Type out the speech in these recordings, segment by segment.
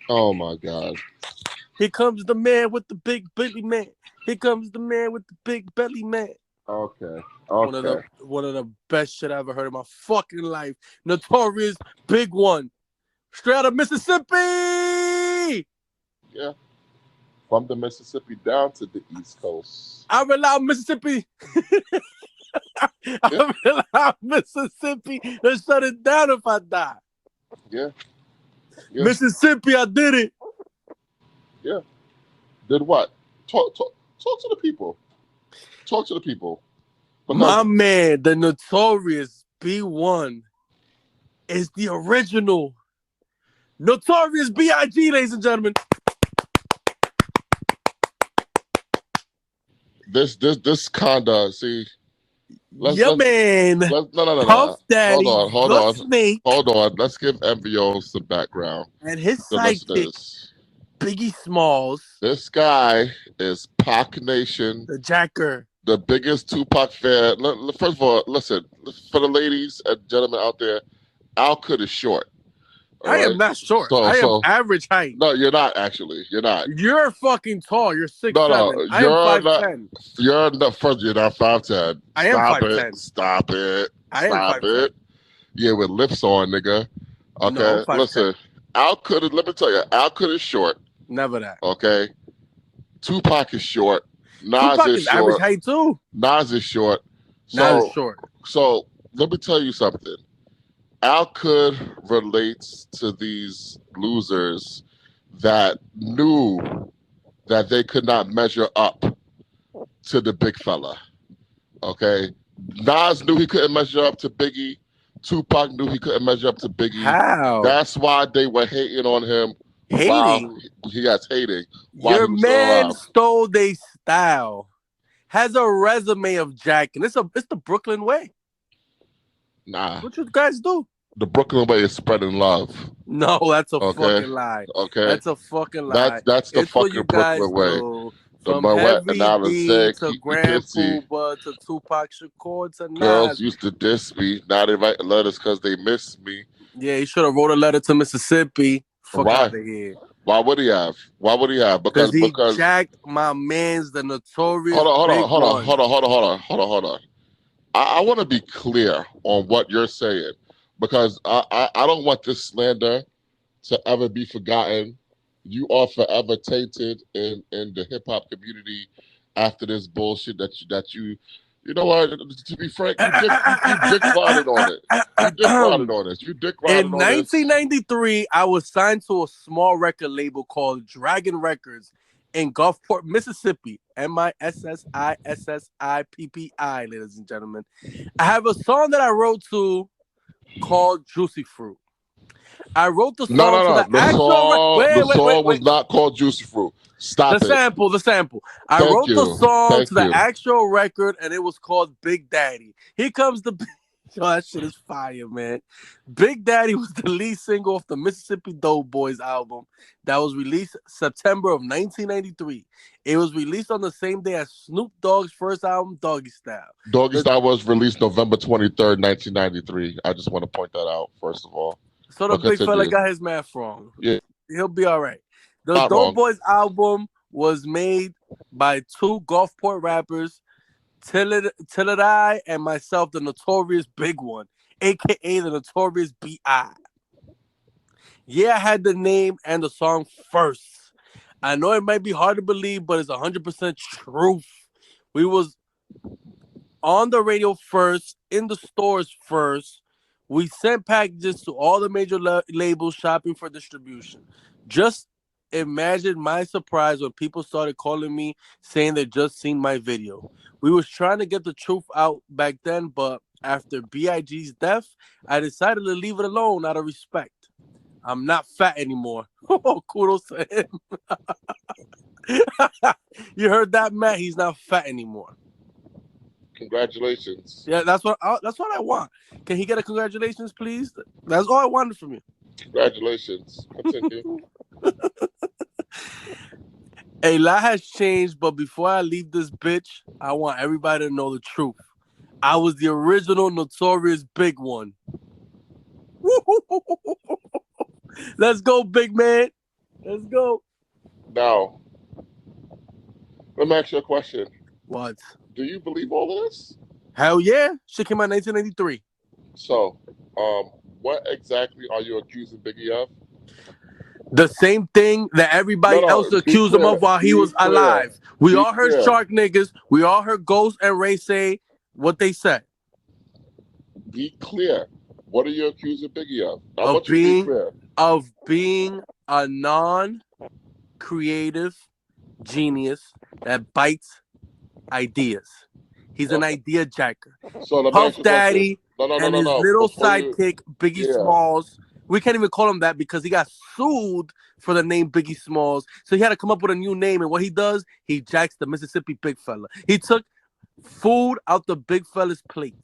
Oh my God. Here comes the man with the big belly man. Here comes the man with the big belly man. Okay. One of the Okay. one of the best shit I ever heard in my fucking life. Notorious Big One. Straight out of Mississippi. Yeah. From the Mississippi down to the East Coast. I rely on Mississippi. Yeah. I rely on Mississippi to shut it down if I die. Yeah. Yeah. Mississippi, I did it. Yeah. Did what? Talk to the people. Talk to the people. My Because man, the Notorious B.I.G is the original. Notorious B.I.G, ladies and gentlemen. this kinda see. Let's Yeah, let's man. no. Puff Daddy, Hold the on, Snake, hold on. Let's give MVO some background. and his The sidekick, listeners. Biggie Smalls, This guy is Pac Nation, the Jacker. the biggest Tupac fan. First of all, listen, for the ladies and gentlemen out there, Al Kud is short. All I am right. not short. So I am so average height. no, you're not actually. You're not. You're fucking tall. You're six No, seven. no, I am you're not. 5'10". You're not first. You're not 5'10". I am Stop it. 5'10". Stop it. I am Stop 5'10". it. Yeah, with lifts on, nigga. No, I'm Okay, 5'10". listen. Al Kud. Let me tell you, Al Kud is short. Never that. Okay, Tupac is short. Nas Tupac is is average short. height too. Nas is short. Not as So, short. so let me tell you something. Al Kud relates to these losers that knew that they could not measure up to the big fella. Okay, Nas knew he couldn't measure up to Biggie. Tupac knew he couldn't measure up to Biggie. How? That's why they were hating on him while Hating. he has hating while he Your was still man alive. stole their style. Has a resume of jacking. It's the Brooklyn way. Nah, What you guys do? the Brooklyn way is spreading love. No, that's a Okay, fucking lie. okay, That's a fucking lie. that's the It's what you fucking guys Brooklyn way. do. The From Moet and Heavy D Alizé, to you Grand pissy. Puba to Tupac Shakur to Girls Nas. used to diss me. Now they write letters because they miss me. Yeah, he should have wrote a letter to Mississippi. Fuck Why? out of here. Why would he have? Why would he have? Because he Because jacked my man's the Notorious hold Big One. on. I want to be clear on what you're saying because I don't want this slander to ever be forgotten. You are forever tainted in the hip hop community after this bullshit you know what? To be frank, you dick riding on it. You dick riding on this. You dick riding In on this. 1993, I was signed to a small record label called Dragon Records in Gulfport, Mississippi. Mississippi, ladies and gentlemen. I have a song that I wrote to called Juicy Fruit. I wrote the No, song no, to no. the actual The song was wait. not called Juicy Fruit. Stop it. The sample. I Thank wrote the you. song Thank to the you. actual record, and it was called Big Daddy. Here comes the. Yo, that shit is fire, man. Big Daddy was the lead single off the Mississippi Doughboys album that was released September of 1993. It was released on the same day as Snoop Dogg's first album, Doggy Style. Doggy Style was released November 23rd, 1993. I just want to point that out, first of all. So the big fella continue. got his math wrong. Yeah. He'll be all right. The Not wrong. Doughboys album was made by two Gulfport rappers, Tilladai and myself, the Notorious Big One, a.k.a. the Notorious B.I. Yeah, I had the name and the song first. I know it might be hard to believe, but it's 100% truth. We was on the radio first, in the stores first. We sent packages to all the major labels shopping for distribution. Just imagine my surprise when people started calling me saying they just seen my video. We was trying to get the truth out back then, but after B.I.G's death, I decided to leave it alone out of respect. I'm not fat anymore. Oh, kudos to him. You heard that, Matt? He's not fat anymore. Congratulations. Yeah, that's what I want. Can he get a congratulations, please? That's all I wanted from you. Congratulations. Continue. A lot has changed, but before I leave this bitch, I want everybody to know the truth. I was the original Notorious Big One. Let's go, big man. Let's go. Now, let me ask you a question. What? Do you believe all of this? Hell yeah. Shit came out in 1983. So, um, what exactly are you accusing Biggie of? The same thing that No, everybody else no, be accused him clear. of while he Be was clear. alive. We Be all heard clear. Shark niggas. We all heard Ghost and Ray say what they said Be clear. What are you accusing Biggie of? I of want you to be being clear. a non-creative genius that bites ideas. He's an Okay. idea jacker. So let me Puff ask you a question. Daddy No, no, no, and no, his no. little Before you, sidekick, Biggie yeah. Smalls. We can't even call him that because he got sued for the name Biggie Smalls. So he had to come up with a new name. And what he does, he jacks the Mississippi big fella. He took food out the big fella's plate.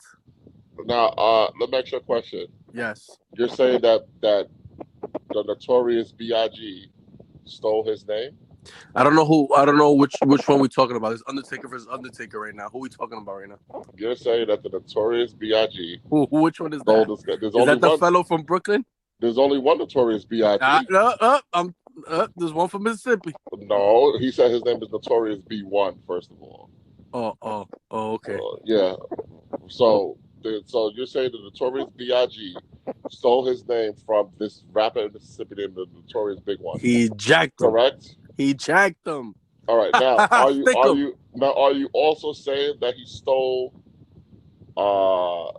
Now, let me ask you a question. Yes. You're saying that the Notorious B.I.G. stole his name? I don't know who. I don't know which one we talking about. It's Undertaker versus Undertaker right now. Who we talking about right now? You're saying that the Notorious B.I.G. Which one is stole that? this guy. There's Is only that the one. fellow from Brooklyn? There's only one Notorious B.I.G. There's one from Mississippi. No, he said his name is Notorious B1. First of all, Okay. yeah. Oh, So, so you're saying the Notorious B.I.G. stole his name from this rapper in Mississippi named the Notorious Big One, he jacked him. correct? He jacked him. All right. Now, Stick him. are you also saying that he stole uh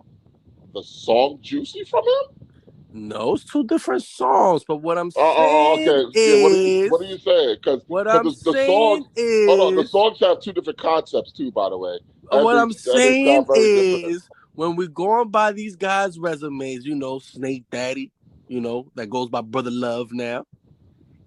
the song Juicy from him? No, it's two different songs. But what I'm Oh, saying okay. Yeah. What are is, you saying? Because what I'm the saying songs. Hold on. The is, songs have two different concepts too, by the way, what I'm and they sound saying very different. is, when we go on by these guys' resumes, Snake Daddy, that goes by Brother Love now.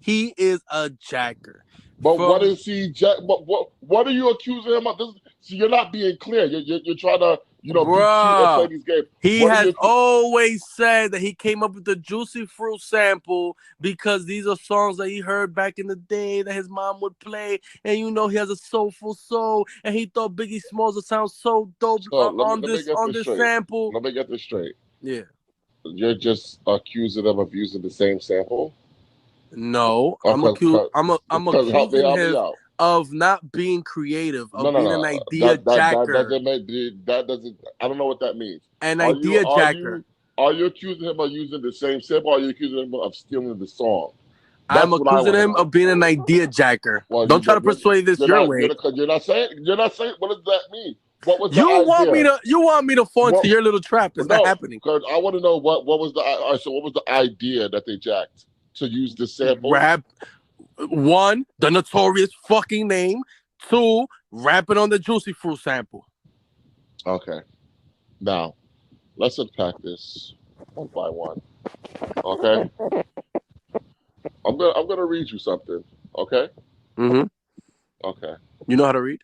He is a jacker. But what From is he? But what are you accusing him of? This, so you're not being clear. You're trying to be cute and play bruh. these games. He What are has you? always said that he came up with the Juicy Fruit sample because these are songs that he heard back in the day that his mom would play, and he has a soulful soul, and he thought Biggie Smalls would sound so dope So on let me this get on this this straight. sample. Let me get this straight. Yeah, You're just accusing them of using the same sample. no, I'm Because accused. I'm help accusing me him out. of not being creative, No, of no, being an no. idea That jacker, doesn't make that doesn't. I don't know what that means. an Are you idea are jacker. you are you accusing him of using the same sample? Or are you accusing him of stealing the song? I'm That's what I accusing want to him know. of being an idea jacker. Well, Don't try to persuade this your way. you're not saying what does that mean? What was the You idea? want me to fall into What your little trap. It's not no, happening. because I want to know what was the all right, so what was the idea that they jacked to use the sample? Rap one, the notorious fucking name. Two, rapping on the Juicy Fruit sample. Okay, now let's unpack this one by one. Okay, I'm gonna read you something. Okay, Mm-hmm. okay, You know how to read?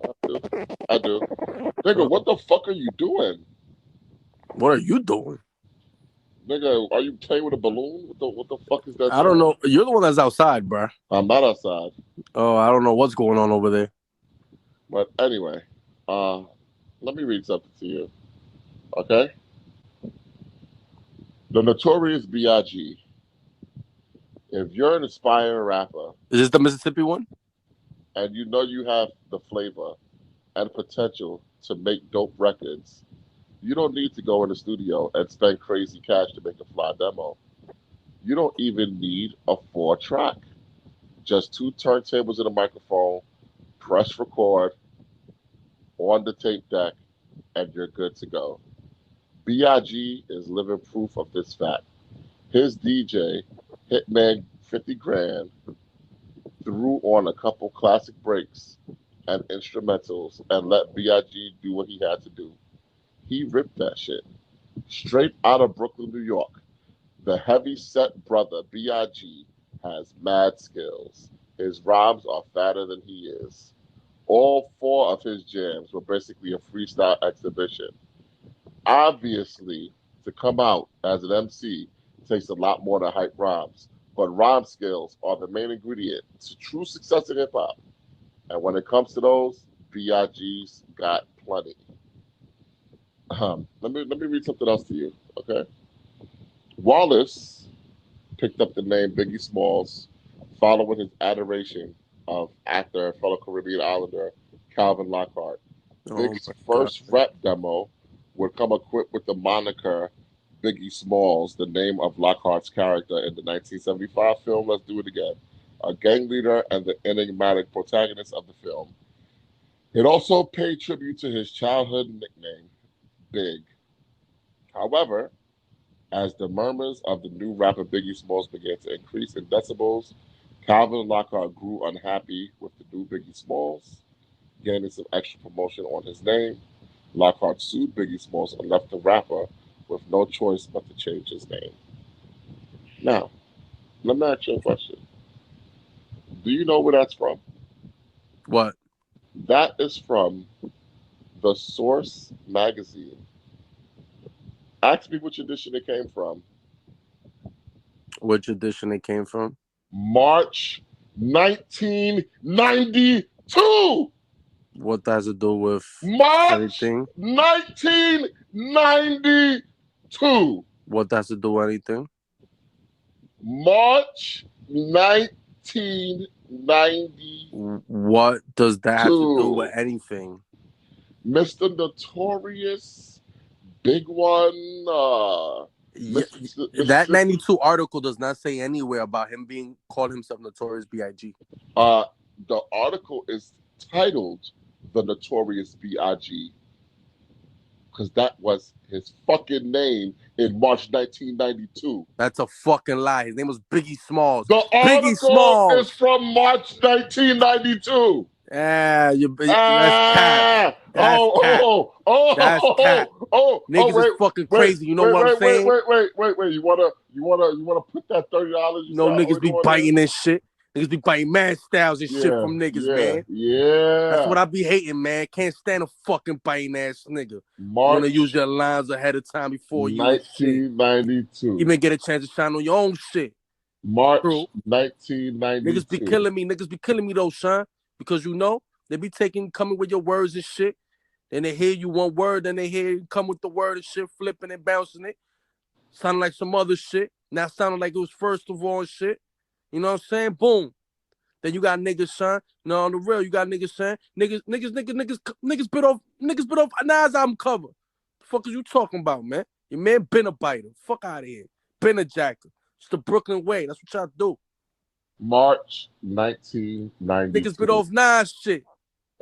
I do. I do. Nigga, what the fuck are you doing? What are you doing? Nigga, are you playing with a balloon? What the fuck is that I don't sound? know. You're the one that's outside, bro. I'm not outside. Oh, I don't know what's going on over there. But anyway, uh, let me read something to you. Okay? The Notorious B.I.G. If you're an aspiring rapper Is this the Mississippi one? and you know you have the flavor and potential to make dope records, you don't need to go in the studio and spend crazy cash to make a fly demo. You don't even need a 4 track. Just two turntables and a microphone, press record on the tape deck, and you're good to go. B.I.G. is living proof of this fact. His DJ, Hitman 50 Grand, threw on a couple classic breaks and instrumentals and let B.I.G. do what he had to do. He ripped that shit. Straight out of Brooklyn, New York. The heavy set brother, B.I.G., has mad skills. His rhymes are fatter than he is. All four of his jams were basically a freestyle exhibition. Obviously, to come out as an MC takes a lot more than hype rhymes, but rhyme skills are the main ingredient to true success in hip hop. And when it comes to those, BIG's got plenty. Let me read something else to you, okay? Wallace picked up the name Biggie Smalls following his adoration of actor and fellow Caribbean Islander Calvin Lockhart. Oh Big's my god. first rap demo would come equipped with the moniker Biggie Smalls, the name of Lockhart's character in the 1975 film Let's Do It Again, a gang leader and the enigmatic protagonist of the film. It also paid tribute to his childhood nickname, Big. However, as the murmurs of the new rapper Biggie Smalls began to increase in decibels, Calvin Lockhart grew unhappy with the new Biggie Smalls, gaining some extra promotion on his name. Lockhart sued Biggie Smalls and left the rapper with no choice but to change his name. Now, let me ask you a question. Do you know where that's from? What? That is from the Source magazine. Ask me which edition it came from. Which edition it came from? March 1992. What does it do with March anything? 1992. What does it do with anything? March 1992. What does that have to do with anything? Mr. Notorious, big one. Yeah, that 92 article does not say anywhere about him being called himself Notorious B.I.G. The article is titled The Notorious B.I.G. because that was his fucking name in March 1992. That's a fucking lie. His name was Biggie Smalls. The Biggie article Smalls is from March 1992. that's cat. That's cat. That's cat. Niggas is fucking crazy. You know what I'm saying? Wait. You wanna put that $30? You know niggas be biting and shit. Niggas be biting mad styles and shit from niggas, man. Yeah. That's what I be hating, man. Can't stand a fucking biting ass nigga. March, wanna use your lines ahead of time before you 1992. even get a chance to shine on your own shit. March True. 1992. Niggas be killing me. Niggas be killing me though, son. Because you know, they be coming with your words and shit. Then they hear you one word, then they hear you come with the word and shit, flipping and bouncing it. Sounding like some other shit. Now sounding like it was first of all and shit. You know what I'm saying? Boom. Then you got niggas, son. No, on the real, you got niggas saying, niggas bit off Nas album cover. The fuck is you talking about, man? Your man been a biter. Fuck out of here. Been a jacker. It's the Brooklyn way. That's what y'all do. March 1992. Niggas bit off Nas shit.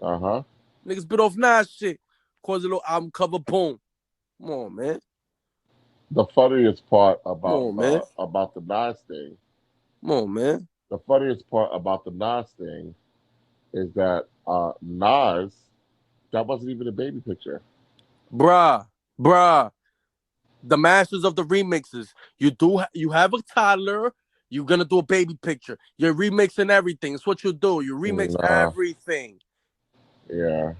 Uh-huh. Niggas bit off Nas shit. Cause a little album cover, boom. Come on, man. The funniest part about the Nas thing. Come on, man. The funniest part about the Nas thing is that Nas, that wasn't even a baby picture. Bruh. The masters of the remixes. You have a toddler. You're gonna do a baby picture. You're remixing everything. It's what you do. You remix everything. Yeah.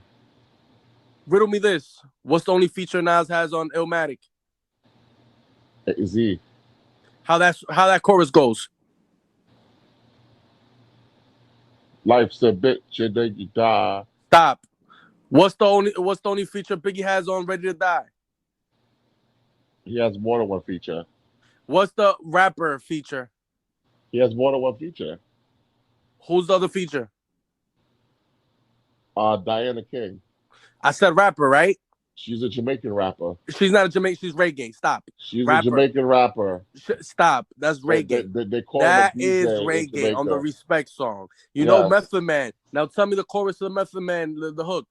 Riddle me this. What's the only feature Nas has on Illmatic? Z. How that chorus goes. Life's a bitch and then you die. Stop. What's the only feature Biggie has on Ready to Die? He has more than one feature. What's the rapper feature? He has more than one feature. Who's the other feature? Diana King. I said rapper, right? She's a Jamaican rapper. She's not a Jamaican. She's reggae. Stop. She's a Jamaican rapper. Stop. That's reggae. They call that DJ is reggae on the Respect song. You know Method Man. Now tell me the chorus of the Method Man, the hook.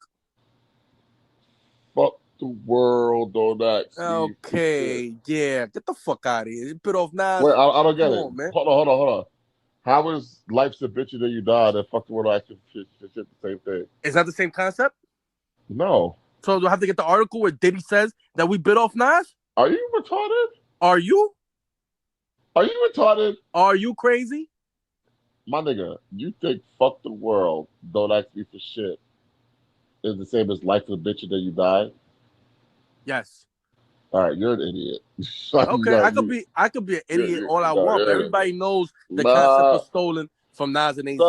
Fuck the world on that. Okay, yeah. Get the fuck out of here. You bit off Nas. Wait, I don't get it. On, man. Hold on. How is Life's a Bitch and Then You Die and Fuck the World actually shit the same thing? Is that the same concept? No. So do I have to get the article where Diddy says that we bit off Nas? Are you retarded? Are you? Are you retarded? Are you crazy? My nigga, you think Fuck the World, Don't Ask Me for Shit is the same as Life of a Bitch and Then You Die? Yes. All right, you're an idiot. Okay, I could be an idiot all I want, but everybody knows the concept was stolen from Nas and AZ.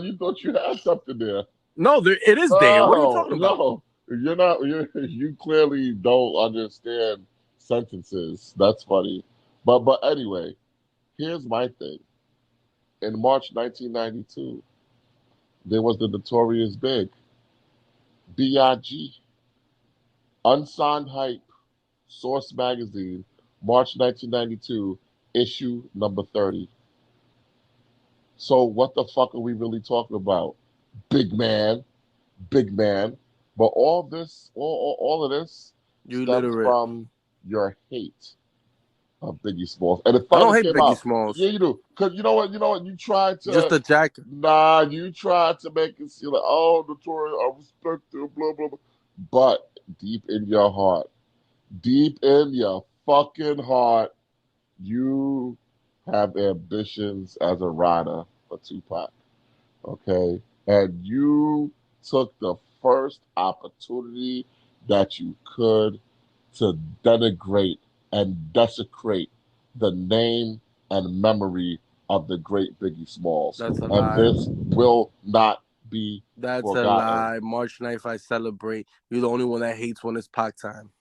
You thought you had something there. No, it is there. What are you talking about? No, you're not. You clearly don't understand sentences. That's funny. But anyway, Here's my thing. In March 1992, there was the Notorious B.I.G. Unsigned Hype, Source Magazine, March 1992, issue number 30. So what the fuck are we really talking about? Big man, big man. But all of this You stems illiterate. from your hate of Biggie Smalls. And it I don't finally hate came Biggie out. Smalls. Yeah, you do. Because you know what, you tried Just to, a jacker. nah, you tried to make it seem like, oh, Notorious, I respect him, blah, blah, blah. But deep in your heart, deep in your fucking heart, you have ambitions as a rider for Tupac, okay? And you took the first opportunity that you could to denigrate and desecrate the name and memory of the great Biggie Smalls. That's a And lie. this will not be That's a forgotten. lie. March 9th, I celebrate. You're the only one that hates when it's Pac time.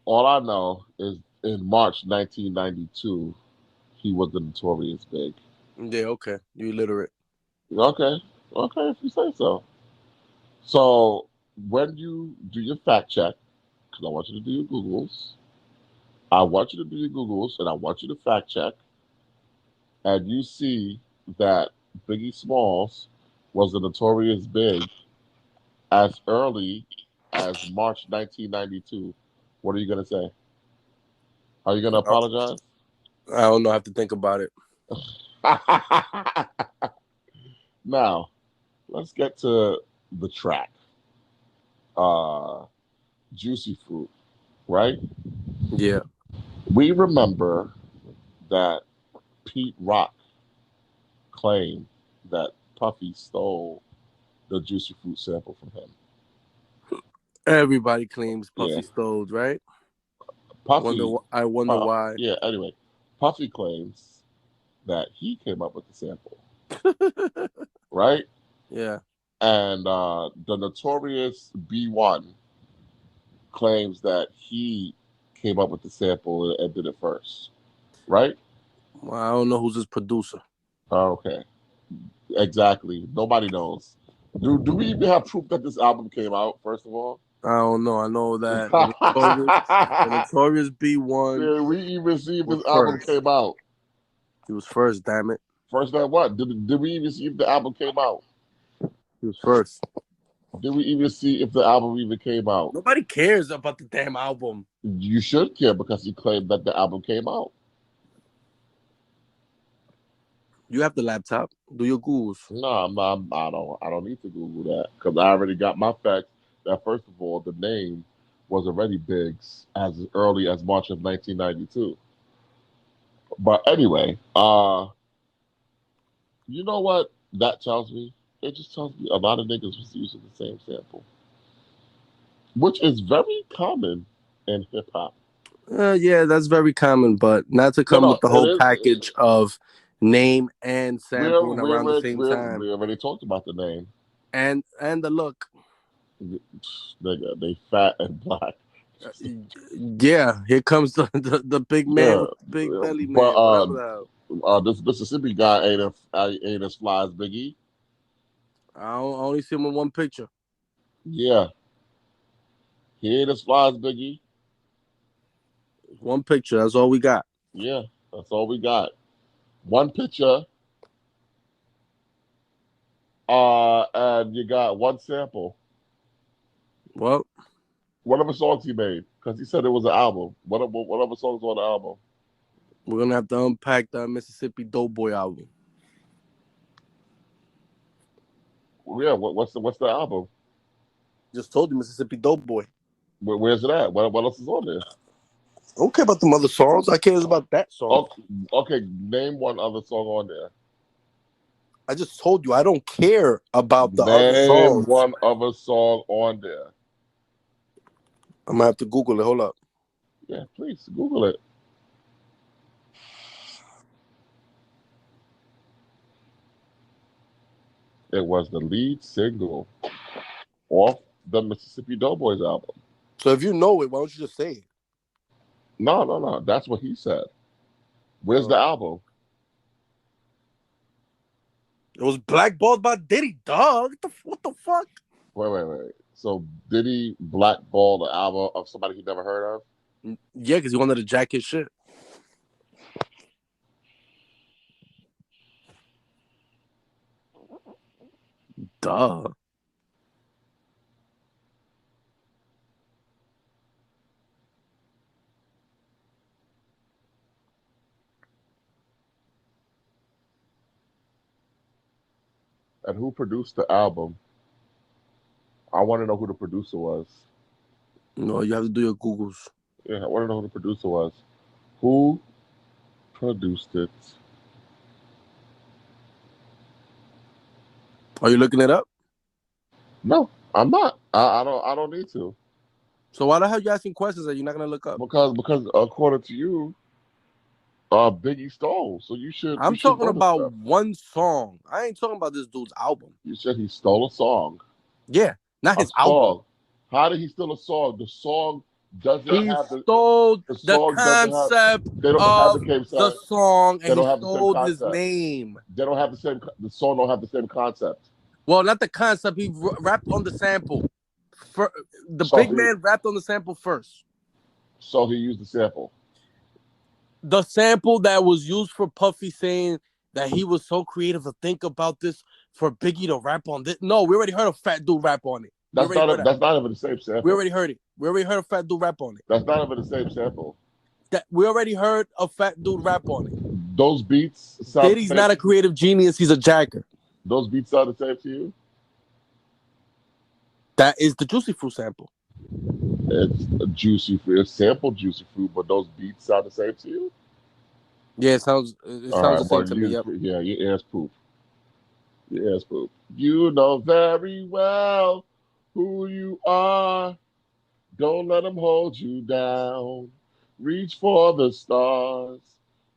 All I know is in March 1992, he was the Notorious Big. Yeah, okay. You illiterate. Okay, okay, if you say so. So when you do your fact check, because I want you to do your Googles, I want you to do your Googles and I want you to fact check, and you see that Biggie Smalls was the Notorious Big as early as March 1992, what are you going to say? Are you going to I apologize? don't know. I have to think about it. Now, let's get to the track. Uh, Juicy Fruit, right? Yeah. We remember that Pete Rock claimed that Puffy stole the Juicy Fruit sample from him. Everybody claims Yeah, Puffy stole, right? Puffy. I wonder why. Yeah. Anyway, Puffy claims that he came up with the sample, right? Yeah. And the Notorious B.I.G claims that he came up with the sample and did it first, right? Well, I don't know who's his producer. Okay, exactly. Nobody knows. Do we even have proof that this album came out? First of all, I don't know. I know that the Notorious B1 did we even see if was this album first. came out? He was first, damn it. First, that what? Did we even see if the album came out? He was first. Did we even see if the album even came out? Nobody cares about the damn album. You should care because he claimed that the album came out. You have the laptop. Do your Googles. No, I don't need to Google that because I already got my facts. That first of all, the name was already Biggs as early as March of 1992. But anyway, you know what that tells me? It just tells me a lot of niggas was using the same sample, which is very common in hip hop. Yeah, that's very common, but not to No, come with no, the it whole is. package of name and sampling around the same time, We already talked about the name. and the look. Nigga, they fat and black. Uh, yeah, here comes the big man Yeah, with the big belly but man, whatever the hell. this Mississippi guy ain't as fly as Biggie. I only see him in one picture. Yeah, he ain't as fly as Biggie. One picture. That's all we got. Yeah, that's all we got. One picture, and you got one sample. Well, Whatever songs he made, because he said it was an album. Whatever songs on the album. we're gonna have to unpack the Mississippi Doughboy album. Yeah, what's the album? Just told you Mississippi Doughboy. Where's it at? What else is on there? I don't care about the other songs. I care about that song. Oh, okay, name one other song on there. I just told you I don't care about the other Name songs. one other song on there. I'm gonna have to Google it. Hold up. Yeah, please Google it. It was the lead single off the Mississippi Doughboys album. So if you know it, why don't you just say it? No, no, no. That's what he said. Where's the Oh, album? It was blackballed by Diddy, dog. What the fuck? Wait. So did he blackball the album of somebody he never heard of? Yeah, because he wanted to jack his shit. Duh. And who produced the album? I want to know who the producer was. No, you have to do your Googles. Yeah, I want to know who the producer was. Who produced it? Are you looking it up? No, I'm not. I don't need to. So why the hell are you asking questions that you're not gonna look up? Because according to you, Biggie stole. So you I'm should talking know this about stuff. one song. I ain't talking about this dude's album. You said he stole a song. Yeah, not A his album. song. How did he steal a song? The song doesn't He have stole the the song doesn't have concept they don't have the of same the song. song, They and he don't have the same stole his concept. name. They don't have the same. The song don't have the same concept. Well, not the concept. He rapped on the sample. The So big he man rapped on the sample first. so he used the sample. The sample that was used for Puffy saying that he was so creative to think about this for Biggie to rap on this. No, we already heard a fat dude rap on it. We already heard that. That's not even the same sample. We already heard it. We already heard a fat dude rap on it. That's not even the same sample. That we already heard a fat dude rap on it. Those beats sound Diddy's not a creative genius. He's a jacker. Those beats sound the same to you? That is the Juicy Fruit sample. It's a juicy fruit. It's sampled juicy fruit, but those beats sound the same to you? Yeah, it sounds the same to me. Yep. Yeah, your ears poop. Your ears poop. You know very well who you are. Don't let them hold you down. Reach for the stars.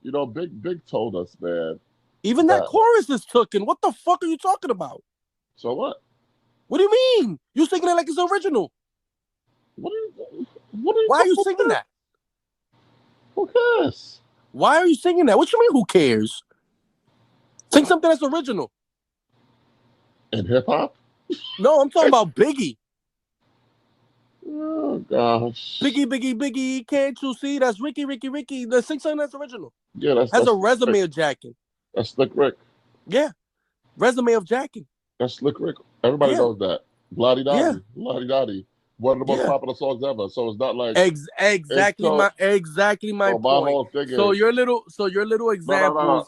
You know, Big told us, man. Even that chorus is taken. What the fuck are you talking about? So what? What do you mean? You singing it like it's original. Why are you singing that? Who cares? Why are you singing that? What you mean, who cares? Sing something that's original. In hip hop? No, I'm talking about Biggie. Oh, gosh. Biggie, can't you see? That's Ricky. Let's sing something that's original. Yeah, has a resume of jacking. That's Slick Rick. Yeah. Resume of jacking. That's Slick Rick. Everybody knows that. Bloody Dotty. Yeah. Bloody Dotty. One of the most popular songs ever. So it's not like exactly my so point. My whole thing so is, your little examples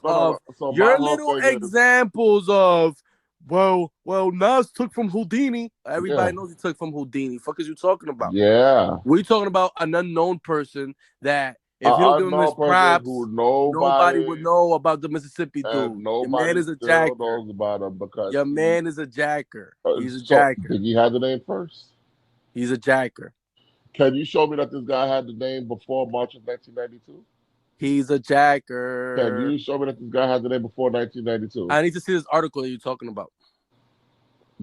of well, Nas took from Houdini. Everybody knows he took from Houdini. Fuck is you talking about? Yeah. We're talking about an unknown person that if you don't give him his props, nobody would know about the Mississippi dude. Your man is a jacker. Knows about him because your man is a jacker. He's a so jacker. Biggie had the name first. He's a jacker. Can you show me that this guy had the name before March of 1992? He's a jacker. Can you show me that this guy had the name before 1992? I need to see this article that you're talking about.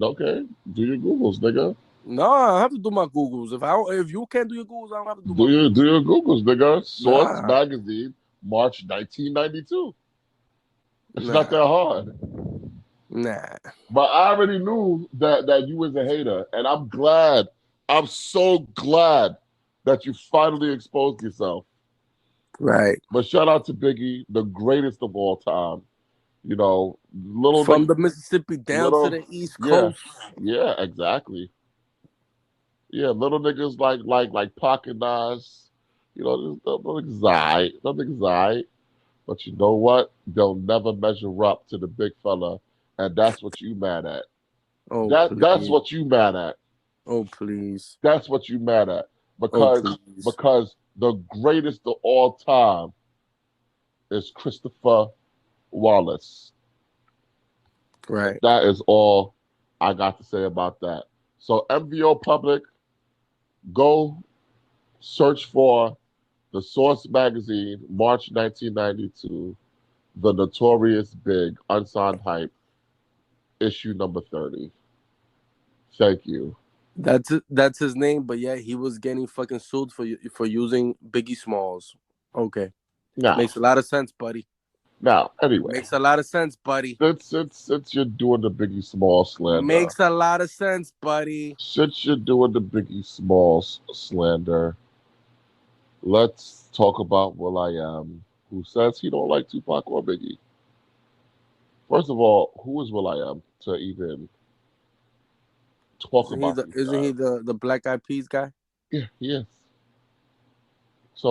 Okay, do your Googles, nigga. No, I have to do my Googles. If you can't do your Googles, I don't have to do your Googles, nigga. Source Magazine, March 1992. It's not that hard. Nah. But I already knew that you was a hater, and I'm glad. I'm so glad that you finally exposed yourself. Right. But shout out to Biggie, the greatest of all time. You know, from the Mississippi down to the East Coast. Yeah, exactly. Yeah, little niggas like Pocket Nas. You know, nothing's right. But you know what? They'll never measure up to the big fella, and that's what you mad at. Oh, that's what you mad at. Oh, please. That's what you mad at. Because the greatest of all time is Christopher Wallace. Right. That is all I got to say about that. So MVO Public, go search for the Source Magazine, March 1992, The Notorious B.I.G, Unsigned Hype, issue number 30. Thank you. That's his name, but yeah, he was getting fucking sued for using Biggie Smalls. Okay. Makes a lot of sense, buddy. Now, anyway, Makes a lot of sense, buddy. since you're doing the Biggie Small slander, Makes a lot of sense, buddy. since you're doing the Biggie Smalls slander, let's talk about will.i.am, who says he don't like Tupac or Biggie. First of all, who is will.i.am to even talk Isn't he about the these isn't he guys? the Black Eyed Peas guy? Yeah, he is. So